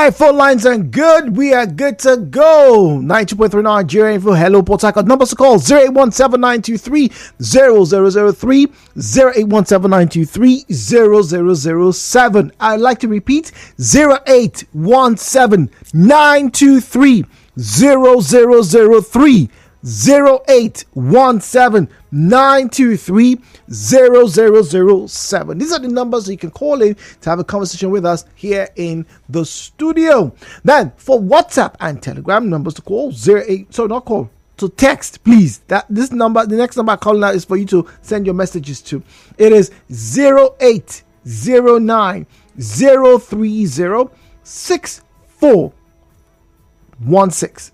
right, phone lines are good. We are good to go. 92.3 Nigeria Info. Hello, Port Harcourt. Numbers to call 0817-923-0003, 0817-923-0007. I'd like to repeat 0817-923-0003. 0817-923-0007. These are the numbers you can call in to have a conversation with us here in the studio. Then for WhatsApp and Telegram, numbers to call to text, please. This number, the next number I call now is for you to send your messages to. It is 0809 030 6416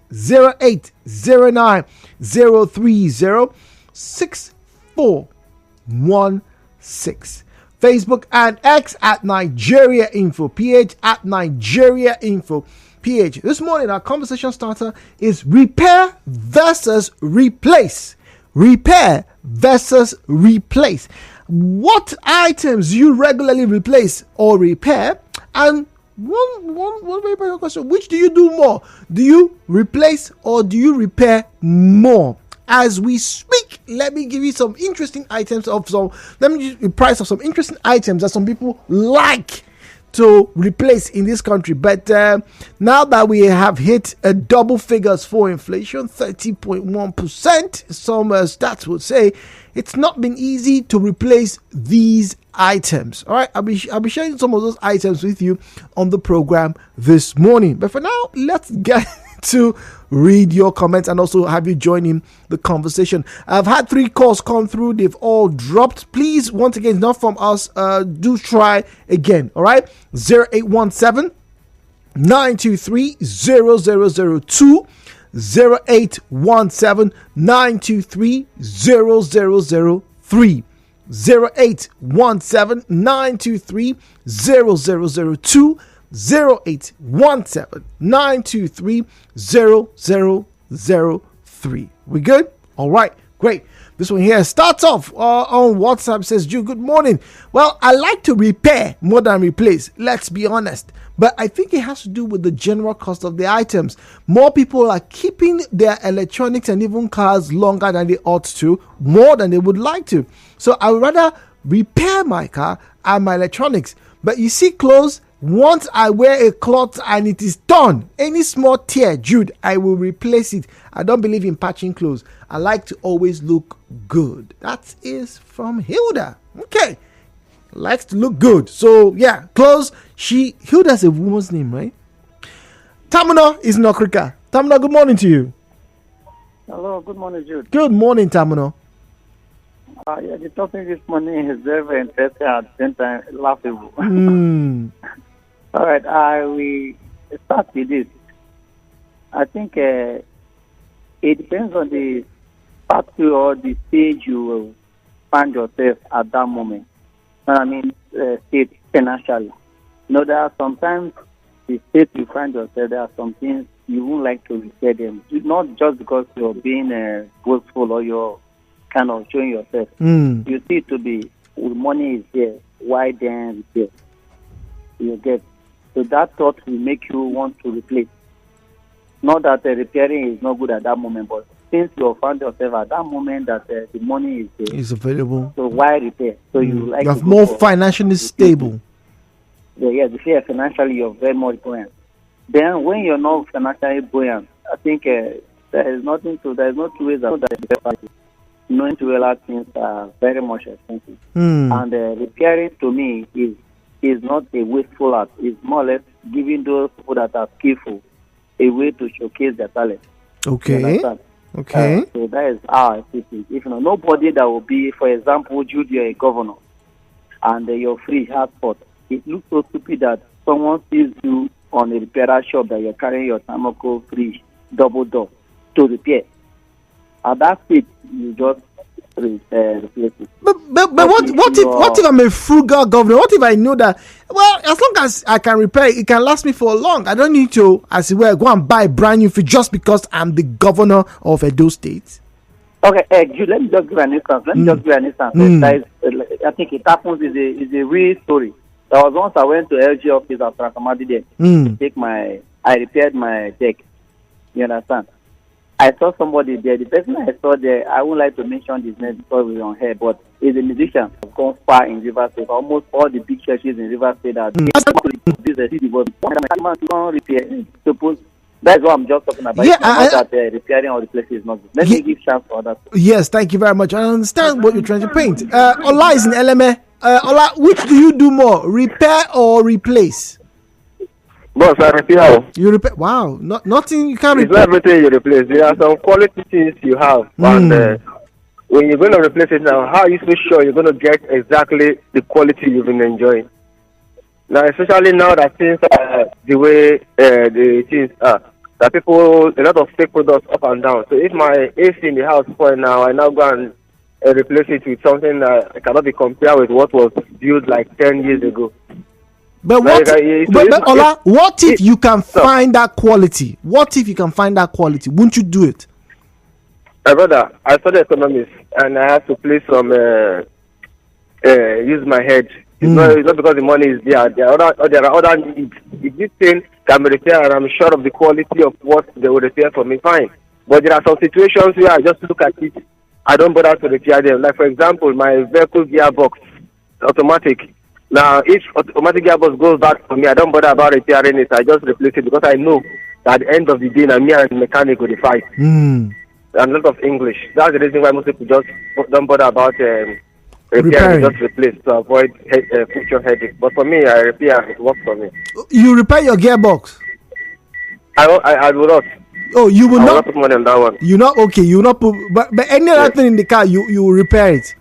0809 030 6416. Facebook and X at Nigeria Info PH at Nigeria Info PH. This morning our conversation starter is repair versus replace. Repair versus replace. What items you regularly replace or repair, and one very important question: which do you do more? Do you replace or do you repair more? As we speak, let me give you some interesting items let me give you the price of some interesting items that some people like to replace in this country. But now that we have hit a double figures for inflation, 30.1%, some stats would say it's not been easy to replace these items. All right, I'll be sharing some of those items with you on the program this morning. But for now, let's get to read your comments and also have you join in the conversation. I've had 3 calls come through. They've all dropped. Please, once again, not from us. Do try again. All right, 0817 923 0002. 0817 923 0003. 0817 923 0002. 0817 923 0003. We good? All right, great. This one here starts off on WhatsApp, says, Jude, good morning. Well, I like to repair more than replace, let's be honest. But I think it has to do with the general cost of the items. More people are keeping their electronics and even cars longer than they ought to, more than they would like to. So I would rather repair my car and my electronics. But you see, clothes, once I wear a cloth and it is torn, any small tear, Jude, I will replace it. I don't believe in patching clothes. I like to always look good. That is from Hilda. Okay. Likes to look good. So, yeah, clothes. Hilda's a woman's name, right? Tamuna is in Okrika. Tamuna, good morning to you. Hello, good morning, Jude. Good morning, Tamuna. The topic this morning is very, very interesting and at the same time laughable. All right, I will start with this. I think it depends on the factor or the stage you will find yourself at that moment. I mean, state financially. There are sometimes the state you find yourself, there are some things you won't like to repair them. Not just because you're being boastful or you're kind of showing yourself. You see it to be, money is there, why then repair? You get. So that thought will make you want to replace. Not that repairing is not good at that moment, but since you found yourself at that moment that the money is there, is available, so why repair? So you have more financially stable. Yeah, you financially you're very more buoyant. Then when you're not financially buoyant, I think there's no two ways about that. Knowing to realize things are very much expensive, and repairing to me is not a wasteful act. It's more or less giving those people that are skillful a way to showcase their talent. Okay. Okay. So that is how I see it. If nobody that will be, for example, Jude, you're a governor, and you're free passport. It looks so stupid that someone sees you on a repair shop that you're carrying your Tamoko free double door to repair. At that stage, you just replace it. But what if I'm a frugal governor? What if I know that, well, as long as I can repair it, it can last me for long. I don't need to, as it were, go and buy brand new fridge just because I'm the governor of Edo State. Okay, let me just give an instance. I think it happens is a real story. There was once I went to LG office at Rakamadi there to take I repaired my deck. You understand? I saw somebody there. The person I saw there, I would like to mention his name because we're on here, but he's a musician. He's gone far in River State. Almost all the big churches in River State are suppose that's what I'm just talking about. Yeah, repairing all the places is not good. Let me give chance for others. Yes, thank you very much. I understand what you're trying to paint. Ola is in LMA. Ola, which do you do more, repair or replace? Boss, I repair. You repair. Wow, nothing you can't repair. It's not everything you replace. There are some quality things you have, and when you're going to replace it now, how are you so sure you're going to get exactly the quality you've been enjoying? Now, especially now that things the way the things are, that people, a lot of fake products up and down. So if my AC in the house spoil now, I now go and replace it with something that cannot be compared with what was built like 10 years ago. But what if you can find that quality? What if you can find that quality? Wouldn't you do it? My brother, I studied economics and I have to play some use my head. It's not because the money is there. There are other needs. If this thing can be repaired and I'm sure of the quality of what they will repair for me, fine. But there are some situations where I just look at it, I don't bother to repair them. Like, for example, my vehicle gearbox, automatic. Now, if automatic gearbox goes bad for me, I don't bother about repairing it. I just replace it because I know that at the end of the day, now me and the mechanic will fight. And a lot of English. That's the reason why most people just don't bother about repairing, just replace to avoid future headache. But for me, I repair, it works for me. You repair your gearbox? I will not. Oh, you will not put money on that one. You're not okay. You will not put, but any other thing in the car, you will repair it.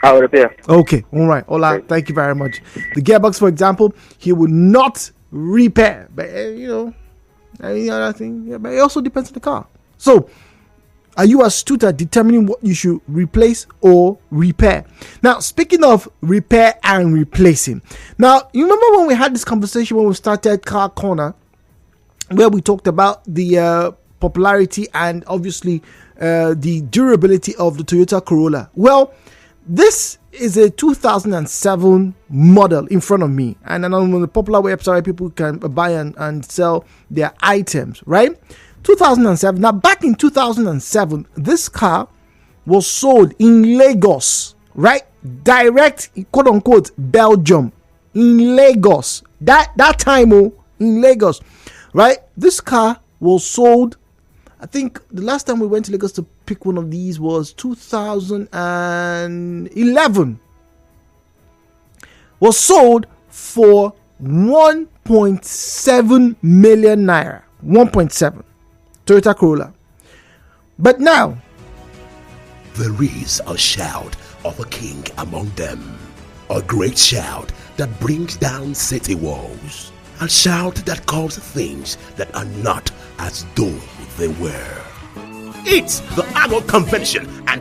I will repair. Okay, all right. Ola, thank you very much. The gearbox, for example, he will not repair, but any other thing. Yeah, but it also depends on the car. So, are you astute at determining what you should replace or repair? Now, speaking of repair and replacing, now you remember when we had this conversation when we started Car Corner, where we talked about the popularity and obviously the durability of the Toyota Corolla. Well, this is a 2007 model in front of me, and on the popular website people can buy and sell their items, right? 2007. Now, back in 2007, this car was sold in Lagos, right? Direct, quote unquote, Belgium, in Lagos. That time, in Lagos, right? This car was sold. I think the last time we went to Lagos to pick one of these was 2011. Was sold for 1.7 million naira. 1.7. Toyota Corolla. But now, there is a shout of a king among them. A great shout that brings down city walls. A shout that calls things that are not as though they were. It's the annual convention and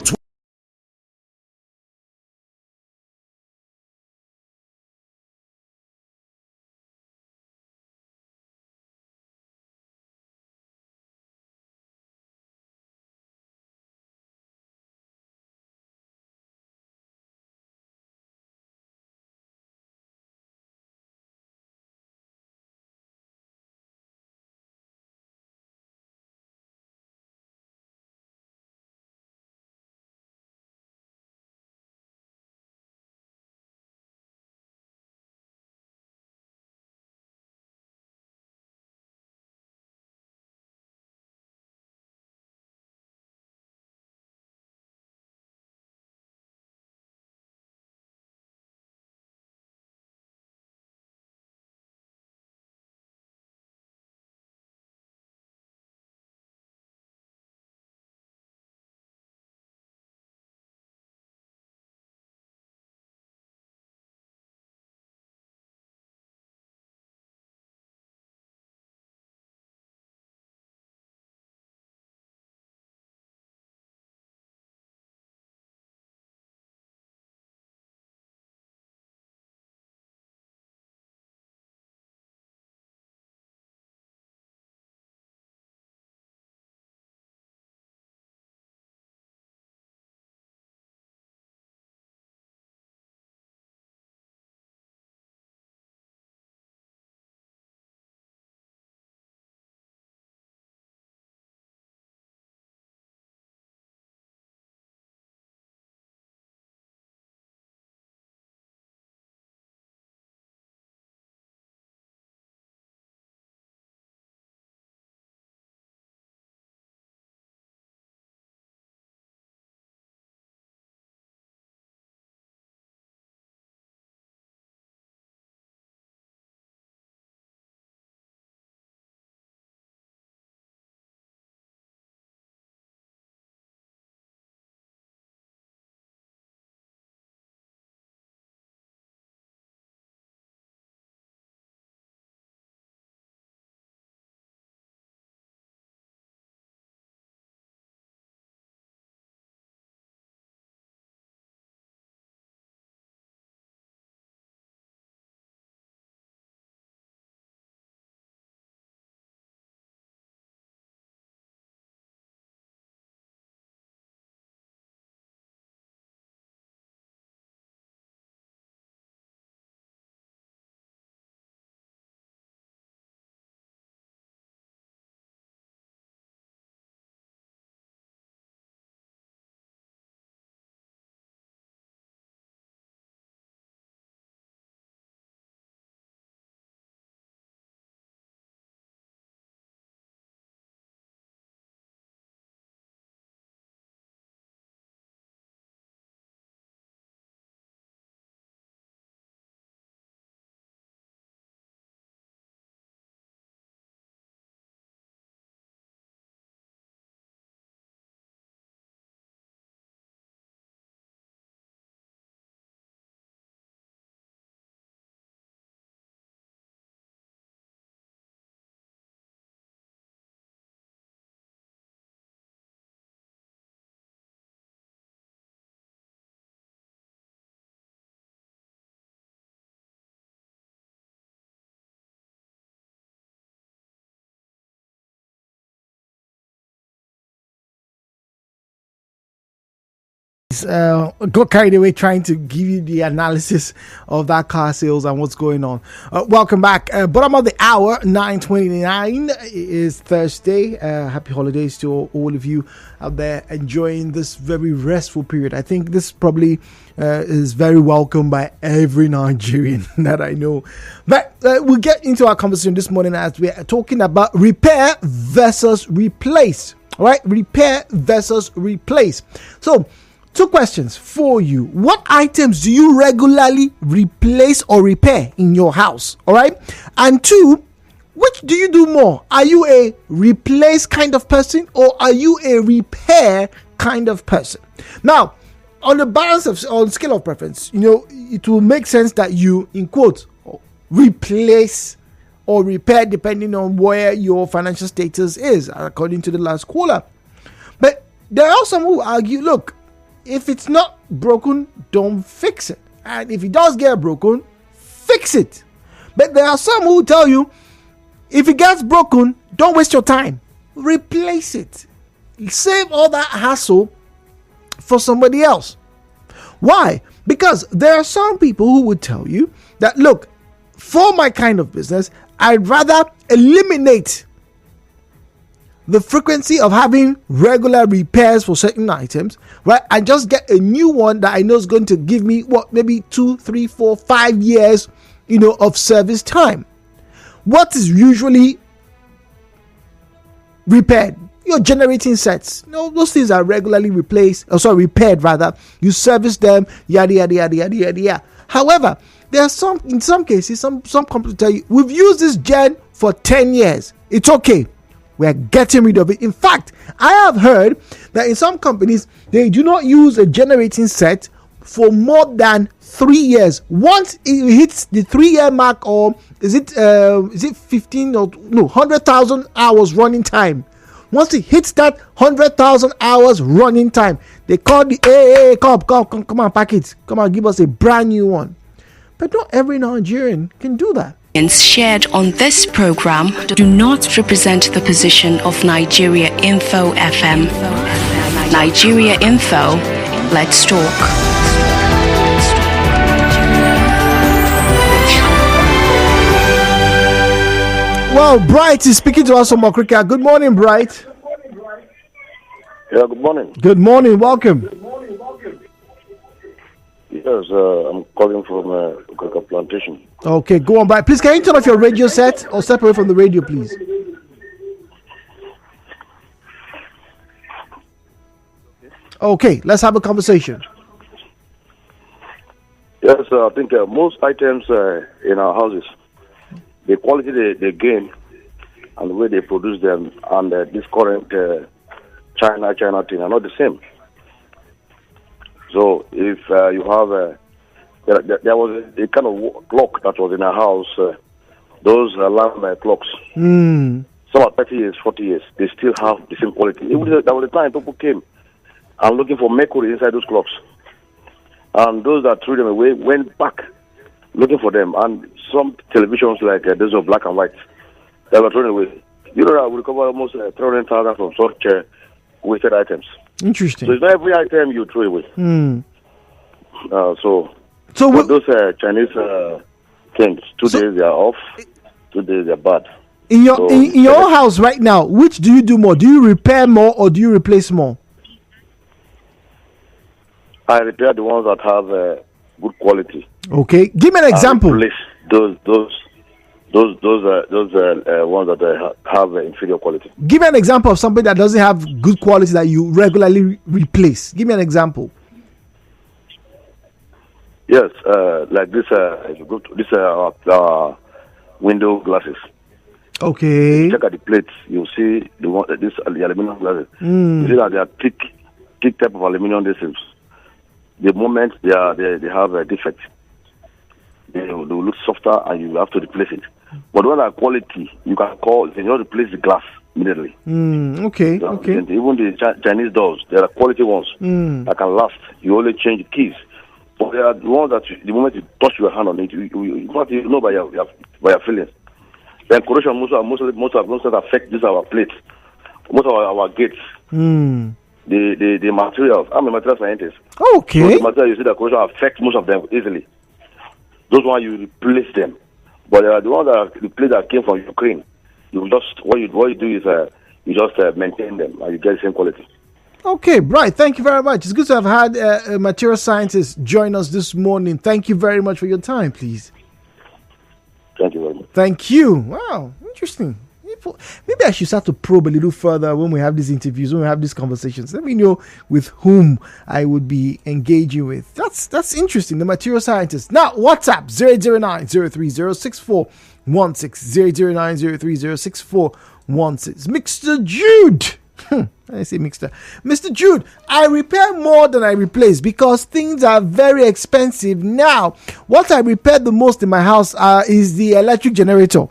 Got carried away trying to give you the analysis of that car sales and what's going on. Welcome back. Bottom of the hour, 9:29 is Thursday. Happy holidays to all of you out there enjoying this very restful period. I think this probably is very welcome by every Nigerian that I know. But we'll get into our conversation this morning as we are talking about repair versus replace. All right, repair versus replace. So, 2 questions for you. What items do you regularly replace or repair in your house? All right. And 2, which do you do more? Are you a replace kind of person or are you a repair kind of person? Now, on the balance of on scale of preference, it will make sense that you, in quotes, replace or repair depending on where your financial status is, according to the last caller. But there are some who argue, look, if it's not broken, don't fix it. And if it does get broken, fix it. But there are some who tell you, if it gets broken, don't waste your time. Replace it. Save all that hassle for somebody else. Why? Because there are some people who would tell you that, look, for my kind of business, I'd rather eliminate the frequency of having regular repairs for certain items, right? And just get a new one that I know is going to give me maybe 2, 3, 4, 5 years, of service time. What is usually repaired? Your generating sets. Those things are regularly repaired rather. You service them, yada yada yada yada yada yada. However, there are in some cases, some companies tell you, we've used this gen for 10 years. It's okay. We're getting rid of it. In fact, I have heard that in some companies, they do not use a generating set for more than 3 years. Once it hits the 3-year mark, or is it 15 or no 100,000 hours running time. Once it hits that 100,000 hours running time, they call the hey, come on, pack it. Come on, give us a brand new one. But not every Nigerian can do that. Shared on this program do not represent the position of Nigeria Info FM. Nigeria Info, let's talk. Well, Bright is speaking to us from Okrika. Good morning, Bright. Yeah, good morning. Good morning, welcome. Yes, I'm calling from Okrika Plantation. Okay, go on, Bright. Please, can you turn off your radio set or step away from the radio, please? Okay, let's have a conversation. Yes, I think most items in our houses, the quality they gain and the way they produce them and this current China thing are not the same. So if you have there was a kind of clock that was in our house, those alarm clocks. Some are 30 years, 40 years, they still have the same quality. Even there was a time people came and looking for mercury inside those clocks. And those that threw them away went back looking for them. And some televisions like those of black and white, they were thrown away. You know that we recover almost 300,000 from such wasted items. Interesting. So it's not every item you throw away. So those Chinese things, 2 days they are off, 2 days they are bad. In your house right now, which do you do more? Do you repair more or do you replace more? I repair the ones that have good quality. Okay, give me an example. I replace those ones that have inferior quality. Give me an example of something that doesn't have good quality that you regularly replace. Give me an example. Yes, like this. If you go to this window glasses. Okay. Check at the plates. You'll see the aluminum glasses. You see that they are thick type of aluminum things. The moment they have a defect, they will look softer, and you have to replace it. But when they are quality, you can replace the glass immediately. Okay. Even the Chinese doors, there are quality ones that can last. You only change the keys. But there are the ones that the moment you touch your hand on it, you know by your feelings. Then corrosion most affect this our plates, most of our gates. the materials. I'm a material scientist. Okay. So the material you see that corrosion affects most of them easily. Those ones you replace them, but the ones that came from Ukraine, you just what you do is you just maintain them and you get the same quality. Okay, Bright, thank you very much. It's good to have had a material scientist join us this morning. Thank you very much for your time, please. Thank you very much. Thank you. Wow, interesting. Maybe I should start to probe a little further when we have these interviews, when we have these conversations. Let me know with whom I would be engaging with. That's interesting. The material scientist. Now, WhatsApp 009-030-6416, 009-030-6416. Mr. Jude. I say Mr. Jude, I repair more than I replace because things are very expensive now. What I repair the most in my house is the electric generator.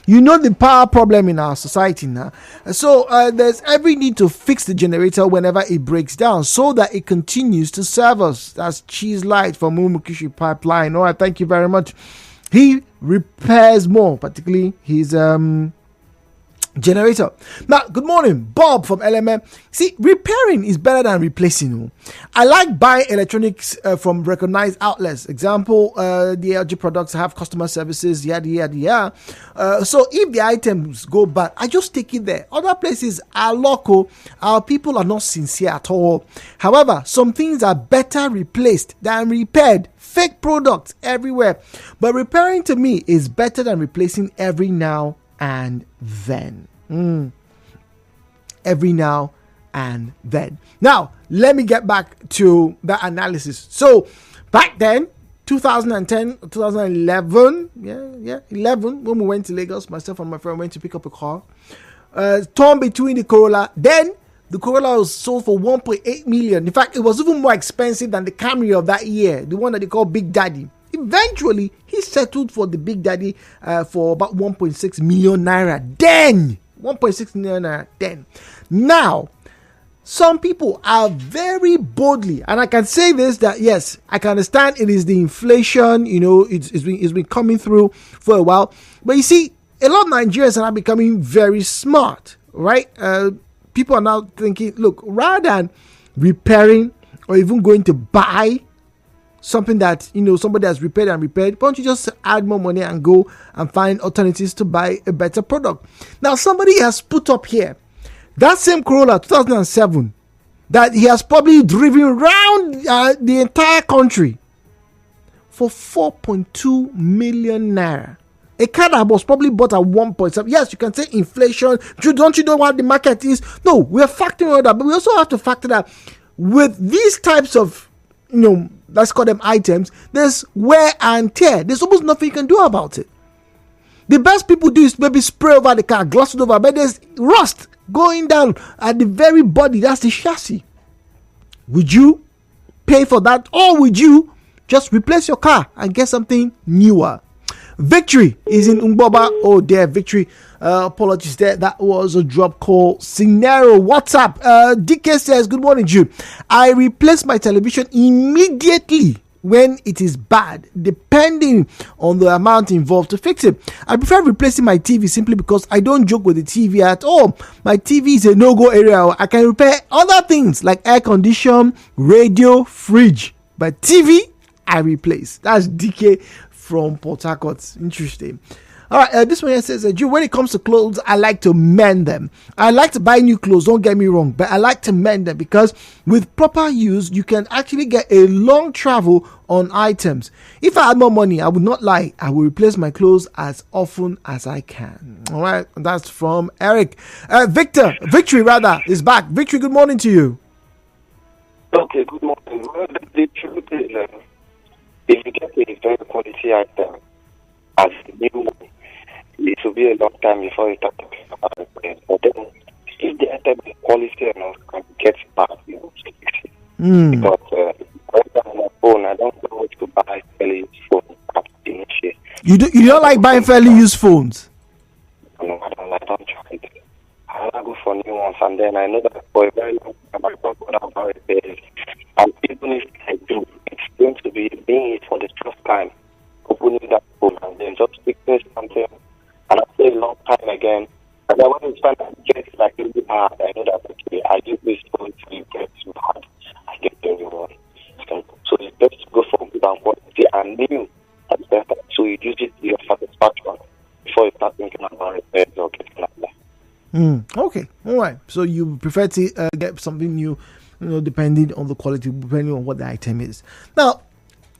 You know the power problem in our society now. So there's every need to fix the generator whenever it breaks down so that it continues to serve us. That's Cheese Light from Umukishi Pipeline. All right, thank you very much. He repairs more, particularly his generator. Now, good morning, Bob from LMM. See, repairing is better than replacing. I like buying electronics from recognized outlets. Example, the LG products have customer services, yada yada yada. So if the items go bad, I just take it there. Other places are local. Our people are not sincere at all. However, some things are better replaced than repaired. Fake products everywhere. But repairing to me is better than replacing every now and then. Every now and then. Now, let me get back to the analysis. So, back then, 2010, 2011, 11, when we went to Lagos, myself and my friend went to pick up a car. Torn between the Corolla. Then, the Corolla was sold for 1.8 million. In fact, it was even more expensive than the Camry of that year, the one that they call Big Daddy. Eventually, he settled for the Big Daddy for about 1.6 million naira. Then, 1.6 million naira. Then, now, some people are very boldly, and I can say this that yes, I can understand it is the inflation. You know, it's been coming through for a while. But you see, a lot of Nigerians are now becoming very smart, right? People are now thinking, look, rather than repairing or even going to buy something that, you know, somebody has repaired, why don't you just add more money and go and find alternatives to buy a better product? Now, somebody has put up here that same Corolla 2007 that he has probably driven around the entire country for 4.2 million naira. A car that was probably bought at 1.7. Yes, you can say inflation. Don't you know what the market is? No, we're factoring all that, but we also have to factor that with these types of, you know, let's call them items, there's wear and tear. There's almost nothing you can do about it. The best people do is maybe spray over the car, gloss it over, but there's rust going down at the very body. That's the chassis. Would you pay for that, or would you just replace your car and get something newer? Victory is in Umboba. Oh dear, Victory. Apologies there. That was a drop call scenario. What's up? DK says, good morning, Jude. I replace my television immediately when it is bad, depending on the amount involved to fix it. I prefer replacing my TV simply because I don't joke with the TV at all. My TV is a no-go area. I can repair other things like air condition, radio, fridge. But TV, I replace. That's DK from Port Harcourt. Interesting. All right, this one here says, Jude, when it comes to clothes, I like to mend them. I like to buy new clothes, don't get me wrong, but I like to mend them because with proper use, you can actually get a long travel on items. If I had more money, I would not lie, I will replace my clothes as often as I can. All right, that's from Eric. Victory is back. Victory, good morning to you. Okay, good morning. Well, the truth is, if you get a very quality item as a new one, it will be a long time before you talk about it. But then, if the item is quality enough and gets back, you will fix it. Because on my phone, I don't know what to buy fairly used phone at the initial. You don't like buying fairly used phones? No, I don't try it. I go for new ones, and then I know that for a very long time I don't know about repairs. And even if I do, it's going to be being it for the first time, opening that phone and then just fixing something, and after a long time again, and then when it's time to get like really hard, I know that okay, I use this phone to repair All right. So you prefer to get something new, depending on the quality, depending on what the item is. Now,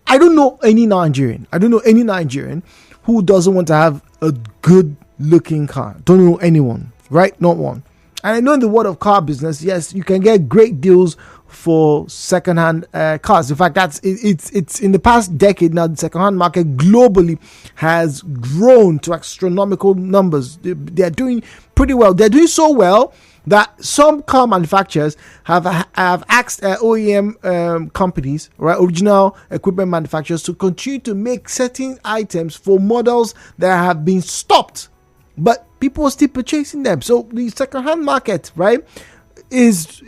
I don't know any Nigerian who doesn't want to have a good looking car. Don't know anyone, right? Not one. And I know in the world of car business, yes, you can get great deals for second-hand cars. In fact, it's in the past decade now, the second-hand market globally has grown to astronomical numbers. They're doing pretty well. They're doing so well that some car manufacturers have asked OEM companies, right, original equipment manufacturers, to continue to make certain items for models that have been stopped, but people are still purchasing them. So the second-hand market, right, is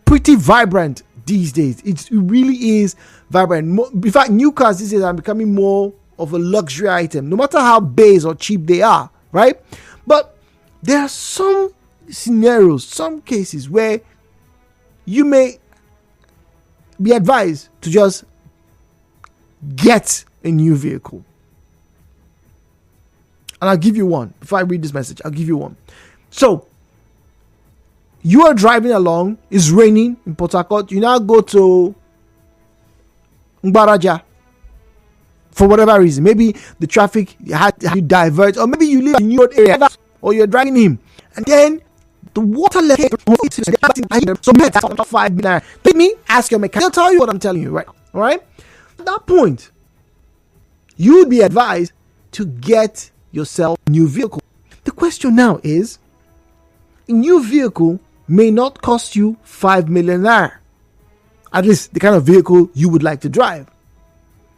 pretty vibrant these days. It really is vibrant. In fact, new cars these days are becoming more of a luxury item, no matter how base or cheap they are, right? But there are some scenarios, some cases where you may be advised to just get a new vehicle. And I'll give you one. Before I read this message, I'll give you one. So, you are driving along, it's raining in Port Harcourt, you now go to Mbaraja for whatever reason. Maybe the traffic had you divert, or maybe you live in your area, or you're dragging him, and then the water level so 5 minutes. Let me ask your mechanic. I'll tell you what I'm telling you, right? All right. At that point, you would be advised to get yourself a new vehicle. The question now is, a new vehicle may not cost you 5 million naira. At least the kind of vehicle you would like to drive.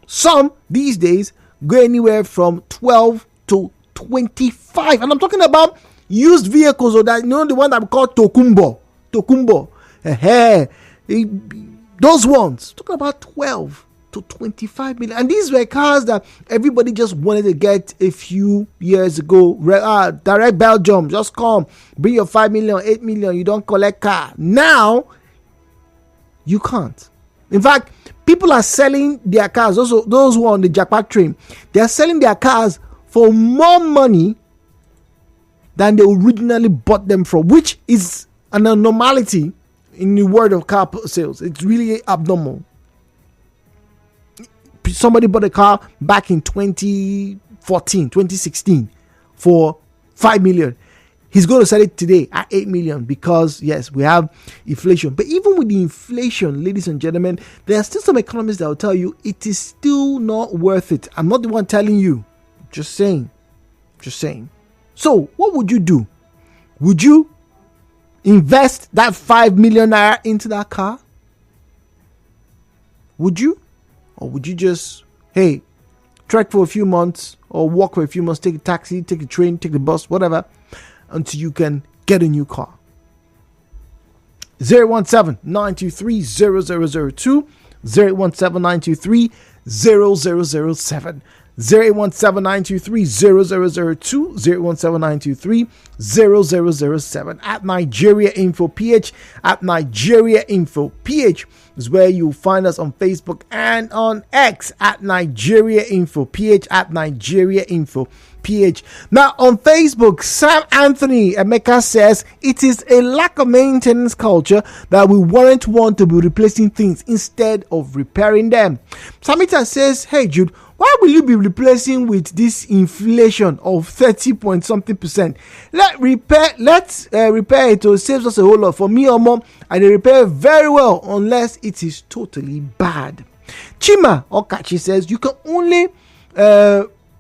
Some these days go anywhere from 12 to 25, and I'm talking about used vehicles, or that, the one that we call Tokumbo, those ones, talking about 12 to 25 million. And these were cars that everybody just wanted to get a few years ago. Direct Belgium, just come, bring your 5 million, 8 million, you don't collect car. Now, you can't. In fact, people are selling their cars, also those who are on the jackpot train, they are selling their cars for more money than they originally bought them from, which is an abnormality in the world of car sales. It's really abnormal. Somebody bought a car back in 2014, 2016 for 5 million. He's going to sell it today at 8 million because, yes, we have inflation. But even with the inflation, ladies and gentlemen, there are still some economists that will tell you it is still not worth it. I'm not the one telling you. Just saying. So, what would you do? Would you invest that 5 million naira into that car? Would you? Or would you just, trek for a few months or walk for a few months, take a taxi, take a train, take the bus, whatever, until you can get a new car? 017-923-0002, 017-923-0007. 017-923-0002, 017-923-0007. At Nigeria Info PH, at Nigeria Info PH is where you'll find us on Facebook and on X at Nigeria Info PH, at Nigeria Info PH. Now on Facebook, Sam Anthony Emeka says it is a lack of maintenance culture that we warrant one to be replacing things instead of repairing them. Samita says, hey Jude, why will you be replacing with this inflation of 30-point-something%? Let's repair it, to save us a whole lot. For me or mom, I repair very well unless it is totally bad. Chima Okachi says you can only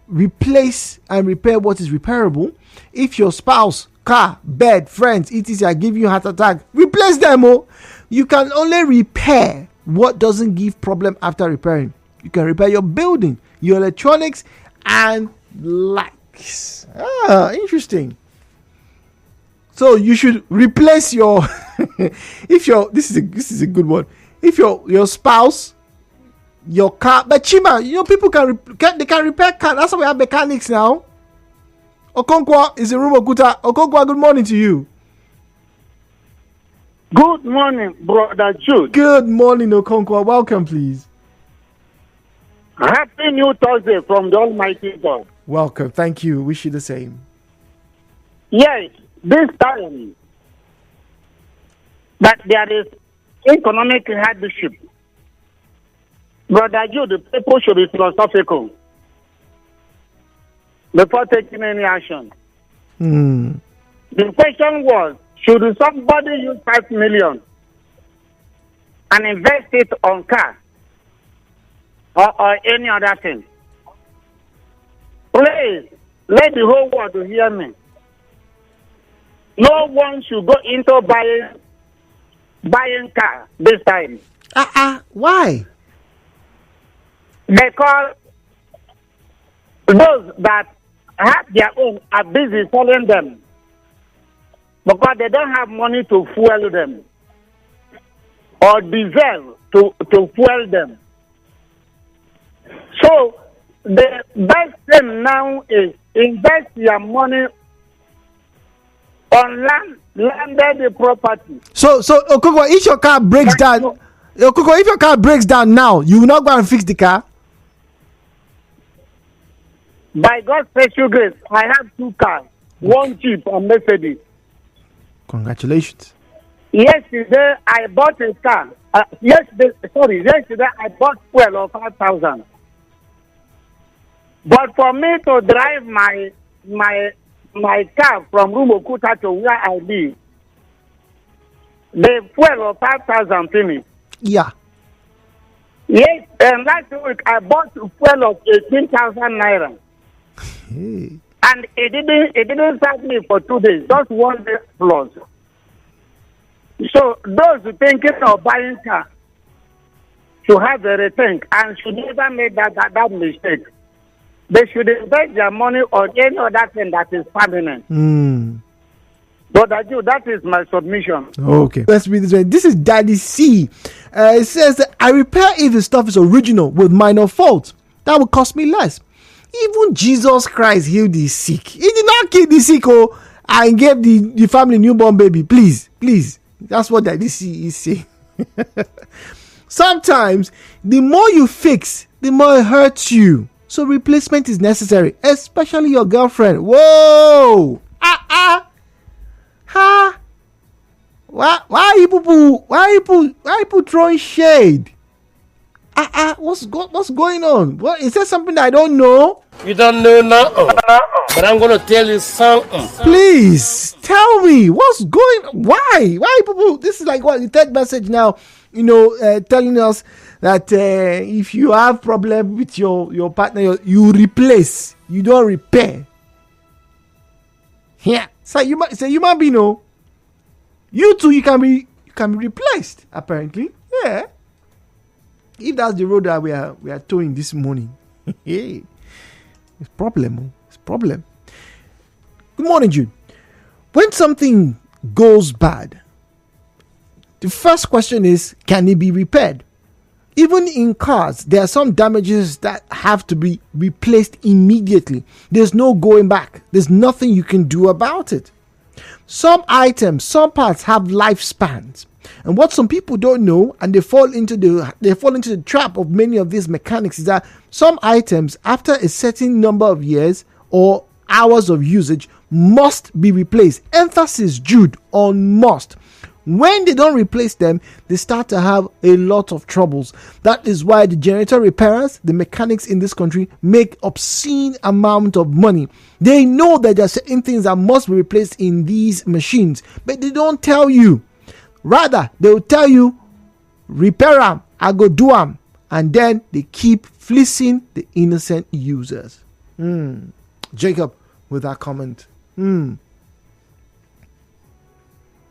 replace and repair what is repairable. If your spouse, car, bed, friends, etc. are giving you heart attack, replace them. You can only repair what doesn't give problem after repairing. You can repair your building, your electronics, and lights. Interesting. So you should replace your this is a good one. If your spouse, your car, but Chima, people can repair car. That's why we have mechanics now. Okonkwo is in room Okuta. Okonkwo, good morning to you. Good morning, brother Jude. Good morning, Okonkwo. Welcome, please. Happy New Thursday from the Almighty God. Welcome. Thank you. Wish you the same. Yes, this time that there is economic hardship. Brother Jude, the people should be philosophical before taking any action. The question was, should somebody use 5 million and invest it on car or any other thing? Please, let the whole world hear me. No one should go into buying car this time. Why? Because those that have their own are busy selling them because they don't have money to fuel them or diesel to fuel them. So the best thing now is invest your money on landed property. So Okoko, if your car breaks down, Okoko, if your car breaks down now, you will not go and fix the car? By God's special grace, I have 2 cars, one Jeep and Mercedes. Congratulations. Yesterday I bought a car. Yesterday I bought fuel of 5,000. But for me to drive my car from Rumukuta to where I live, the fuel of 5,000 finished. Yeah. Yes, and last week I bought fuel of 18,000 naira. Hey. And it didn't start me for 2 days, just 1 day plus. So those thinking of buying car should have a rethink and should never make that mistake. They should invest their money on any other thing that is permanent. But that is my submission. Okay. Let's read this way. This is Daddy C. It says that I repair if the stuff is original with minor faults. That would cost me less. Even Jesus Christ healed the sick. He did not kill the sick and gave the family newborn baby. Please. That's what Daddy C is saying. Sometimes the more you fix, the more it hurts you. So replacement is necessary, especially your girlfriend. Whoa! Why people throwing shade? What's going on? What is there something I don't know? You don't know now, but I'm gonna tell you something. Please tell me what's going on. Why people? This is like what the third message now. Telling us that if you have problem with your partner, you replace, you don't repair. Yeah, so you might say human being, no. You too, you can be replaced. Apparently, yeah. If that's the road that we are towing this morning, hey, it's problem. Good morning, Jude. When something goes bad, the first question is, can it be repaired? Even in cars, there are some damages that have to be replaced immediately. There's no going back. There's nothing you can do about it. Some items, some parts have lifespans. And what some people don't know, and they fall into the trap of many of these mechanics, is that some items, after a certain number of years or hours of usage, must be replaced. Emphasis, Jude, on must. When they don't replace them, they start to have a lot of troubles. That is why the generator repairers, the mechanics in this country, make obscene amount of money. They know that there are certain things that must be replaced in these machines, but they don't tell you. Rather, they will tell you, repair them, I go do them, and then they keep fleecing the innocent users. Jacob with that comment.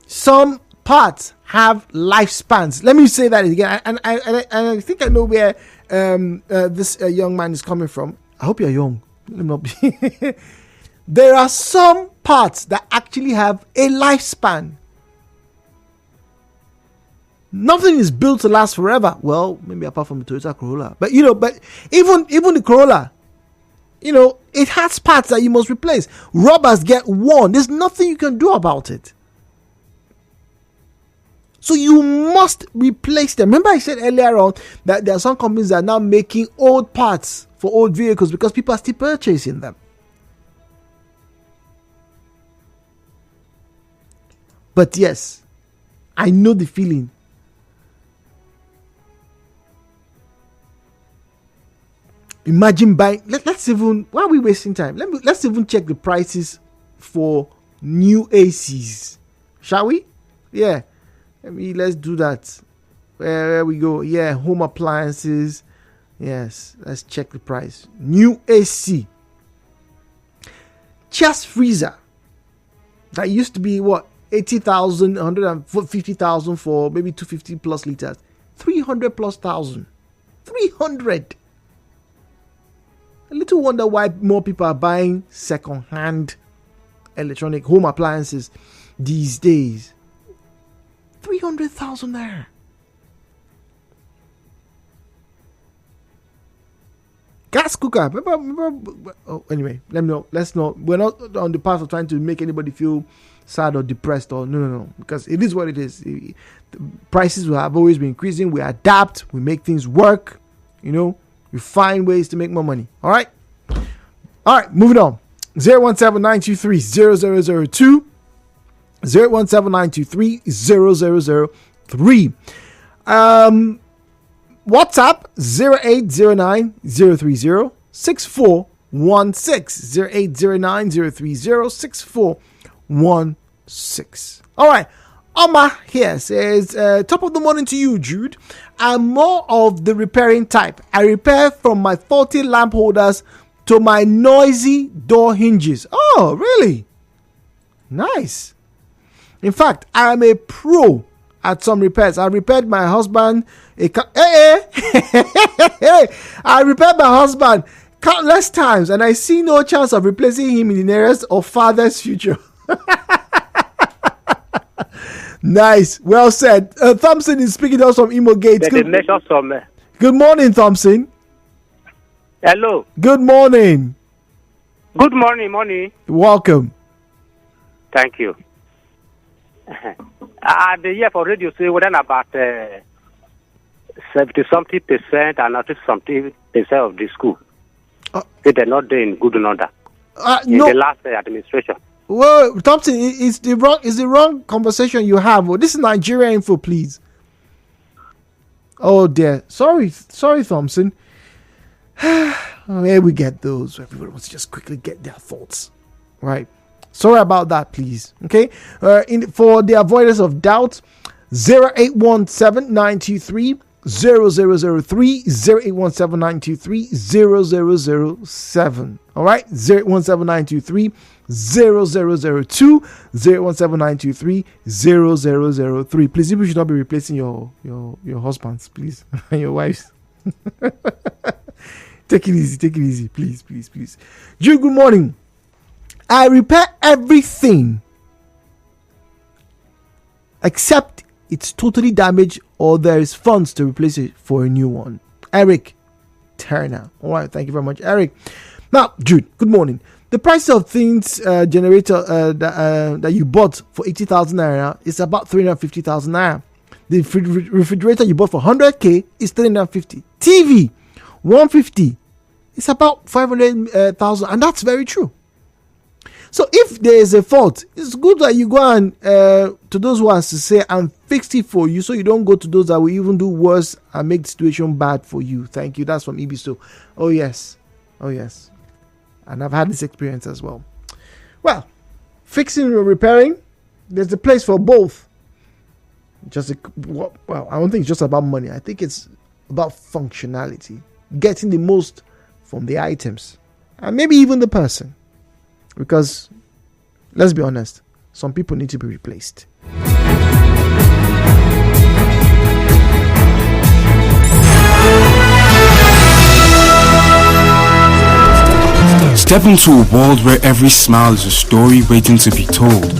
Some parts have lifespans. Let me say that again. And I think I know where this young man is coming from. I hope you're young. Let me not be. There are some parts that actually have a lifespan. Nothing is built to last forever. Well, maybe apart from the Toyota Corolla. But even the Corolla, it has parts that you must replace. Rubbers get worn. There's nothing you can do about it. So you must replace them. Remember I said earlier on that there are some companies that are now making old parts for old vehicles because people are still purchasing them. But yes, I know the feeling. Imagine buying. Let's even. Why are we wasting time? Let's even check the prices for new ACs, shall we? Yeah. Let's do that. Where we go? Yeah, home appliances. Yes, let's check the price. New AC. Chest freezer. That used to be what? 80,000, 150,000 for maybe 250 plus liters. 300 plus thousand. 300. A little wonder why more people are buying second-hand electronic home appliances these days. 300,000 there. Gas cooker. Anyway, let me know. Let's not. We're not on the path of trying to make anybody feel sad or depressed or no. Because it is what it is. The prices will have always been increasing. We adapt. We make things work. We find ways to make more money. All right, moving on. 017-923-0002. 017-923-0003. WhatsApp 0809-030-6416. 0809-030-6416. All right. Oma here says, top of the morning to you, Jude. I'm more of the repairing type. I repair from my faulty lamp holders to my noisy door hinges. Oh, really? Nice. In fact, I am a pro at some repairs. I repaired my husband I repaired my husband countless times, and I see no chance of replacing him in the nearest or farthest future. Nice, well said. Thompson is speaking to us from Imo Gates. Good morning, Thompson. Hello. Good morning. Good morning. Welcome. Thank you. The year for radio say we're about 70-something% and 90-something% of the school. They're not doing good in order. In the last administration. Well, Thompson, it's the wrong conversation you have. Well, this is Nigeria Info, please. Oh dear. Sorry, Thompson. Where we get those. Everybody wants to just quickly get their thoughts. Right. Sorry about that, please. Okay. For the avoidance of doubt, 0817-923-0003, 0817-923-0007. All right. 0817-923-0002, 0817-923-0003. Please, you should not be replacing your husbands, please, and your wives. Take it easy, please. Jude, good morning. I repair everything except it's totally damaged or there is funds to replace it for a new one. Eric Turner. All right, thank you very much, Eric. Now, Jude, good morning. The price of things generator that you bought for 80,000 naira is about 350,000 naira. The refrigerator you bought for 100k is 350. TV 150. It's about 500,000, and that's very true. So if there is a fault, it's good that you go and to those ones to say and fix it for you, so you don't go to those that will even do worse and make the situation bad for you. Thank you. That's from Ibiso. Oh yes, and I've had this experience as well. Well, fixing or repairing, there's a place for both. I don't think it's just about money. I think it's about functionality, getting the most from the items, and maybe even the person. Because, let's be honest, some people need to be replaced. Step into a world where every smile is a story waiting to be told.